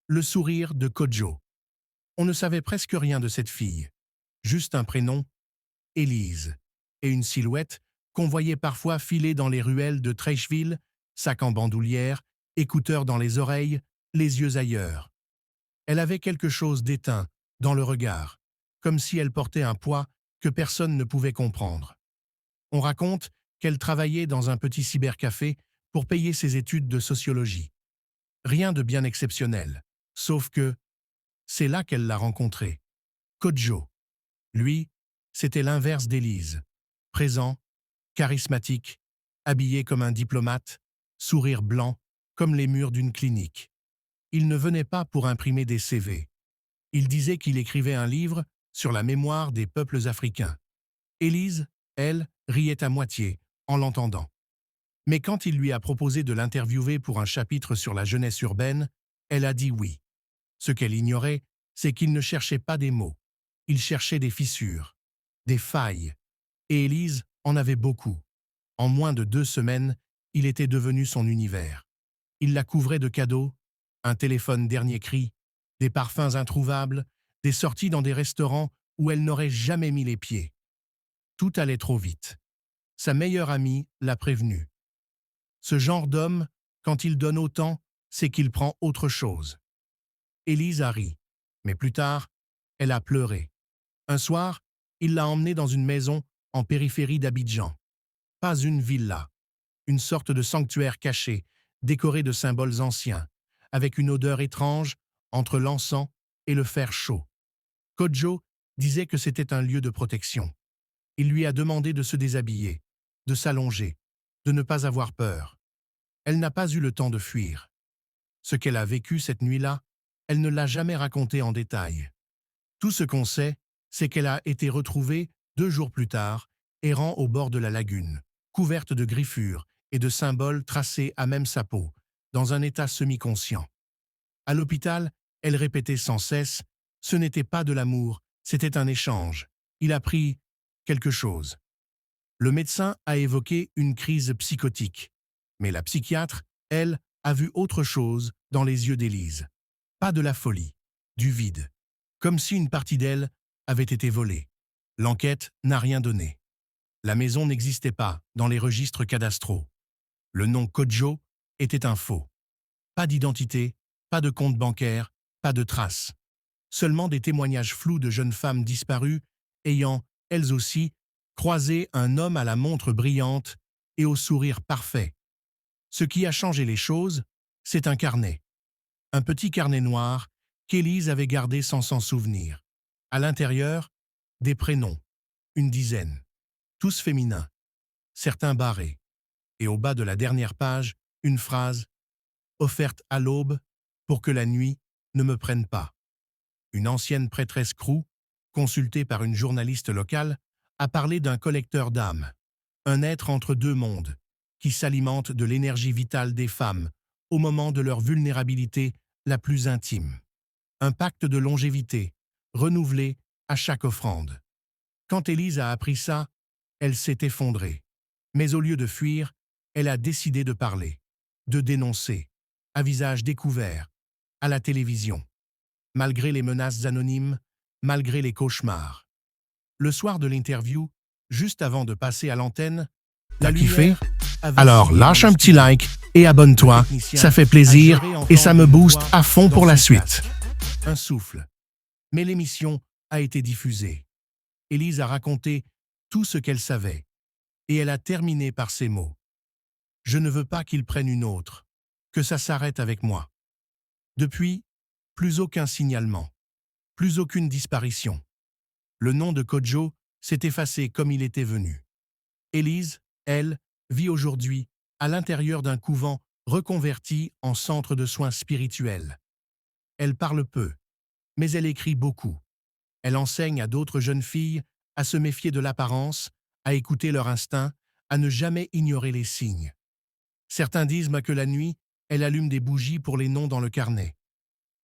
Le sourire de Kodjo. On ne savait presque rien de cette fille. Juste un prénom, Élise, et une silhouette qu'on voyait parfois filer dans les ruelles de Treichville, sac en bandoulière, écouteurs dans les oreilles, les yeux ailleurs. Elle avait quelque chose d'éteint dans le regard, comme si elle portait un poids que personne ne pouvait comprendre. On raconte qu'elle travaillait dans un petit cybercafé pour payer ses études de sociologie. Rien de bien exceptionnel, sauf que c'est là qu'elle l'a rencontré. Kodjo. Lui, c'était l'inverse d'Élise. Présent, charismatique, habillé comme un diplomate, sourire blanc, comme les murs d'une clinique. Il ne venait pas pour imprimer des CV. Il disait qu'il écrivait un livre sur la mémoire des peuples africains. Élise, elle, riait à moitié en l'entendant. Mais quand il lui a proposé de l'interviewer pour un chapitre sur la jeunesse urbaine, elle a dit oui. Ce qu'elle ignorait, c'est qu'il ne cherchait pas des mots. Il cherchait des fissures, des failles. Et Élise en avait beaucoup. En moins de 2 semaines, il était devenu son univers. Il la couvrait de cadeaux, un téléphone dernier cri, des parfums introuvables, des sorties dans des restaurants où elle n'aurait jamais mis les pieds. Tout allait trop vite. Sa meilleure amie l'a prévenu. Ce genre d'homme, quand il donne autant, c'est qu'il prend autre chose. Élise a ri, mais plus tard, elle a pleuré. Un soir, il l'a emmenée dans une maison en périphérie d'Abidjan. Pas une villa, une sorte de sanctuaire caché, décoré de symboles anciens, avec une odeur étrange entre l'encens et le fer chaud. Kodjo disait que c'était un lieu de protection. Il lui a demandé de se déshabiller, de s'allonger, de ne pas avoir peur. Elle n'a pas eu le temps de fuir. Ce qu'elle a vécu cette nuit-là, elle ne l'a jamais raconté en détail. Tout ce qu'on sait, c'est qu'elle a été retrouvée 2 jours plus tard, errant au bord de la lagune, couverte de griffures et de symboles tracés à même sa peau, dans un état semi-conscient. À l'hôpital, elle répétait sans cesse « Ce n'était pas de l'amour, c'était un échange. Il a pris quelque chose. » Le médecin a évoqué une crise psychotique, mais la psychiatre, elle, a vu autre chose dans les yeux d'Élise. Pas de la folie, du vide. Comme si une partie d'elle avait été volée. L'enquête n'a rien donné. La maison n'existait pas dans les registres cadastraux. Le nom Kodjo était un faux. Pas d'identité, pas de compte bancaire, pas de traces. Seulement des témoignages flous de jeunes femmes disparues ayant, elles aussi, croisé un homme à la montre brillante et au sourire parfait. Ce qui a changé les choses, c'est un carnet. Un petit carnet noir qu'Élise avait gardé sans s'en souvenir. À l'intérieur, des prénoms, une dizaine, tous féminins, certains barrés. Et au bas de la dernière page, une phrase « Offerte à l'aube pour que la nuit ne me prenne pas ». Une ancienne prêtresse Krou, consultée par une journaliste locale, a parlé d'un collecteur d'âmes, un être entre 2 mondes, qui s'alimente de l'énergie vitale des femmes au moment de leur vulnérabilité la plus intime. Un pacte de longévité, renouvelé à chaque offrande. Quand Élise a appris ça, elle s'est effondrée. Mais au lieu de fuir, elle a décidé de parler, de dénoncer, à visage découvert, à la télévision. Malgré les menaces anonymes, malgré les cauchemars. Le soir de l'interview, juste avant de passer à l'antenne, la lumière avait Alors filé lâche dans le un petit studio. like et abonne-toi, Le technicien ça fait a plaisir juré et ça entendre me une booste voix à fond dans pour la son suite. casque. Un souffle. Mais l'émission a été diffusée. Élise a raconté tout ce qu'elle savait. Et elle a terminé par ces mots. « Je ne veux pas qu'il prenne une autre, que ça s'arrête avec moi. » Depuis, plus aucun signalement, plus aucune disparition. Le nom de Kodjo s'est effacé comme il était venu. Élise, elle, vit aujourd'hui à l'intérieur d'un couvent reconverti en centre de soins spirituels. Elle parle peu, mais elle écrit beaucoup. Elle enseigne à d'autres jeunes filles à se méfier de l'apparence, à écouter leur instinct, à ne jamais ignorer les signes. Certains disent que la nuit, elle allume des bougies pour les noms dans le carnet.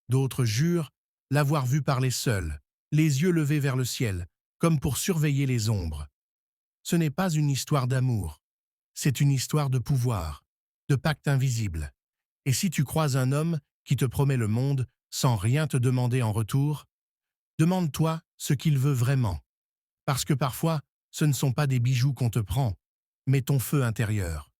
D'autres jurent l'avoir vue parler seule, les yeux levés vers le ciel, comme pour surveiller les ombres. Ce n'est pas une histoire d'amour, c'est une histoire de pouvoir, de pacte invisible. Et si tu croises un homme qui te promet le monde, sans rien te demander en retour, demande-toi ce qu'il veut vraiment. Parce que parfois, ce ne sont pas des bijoux qu'on te prend, mais ton feu intérieur.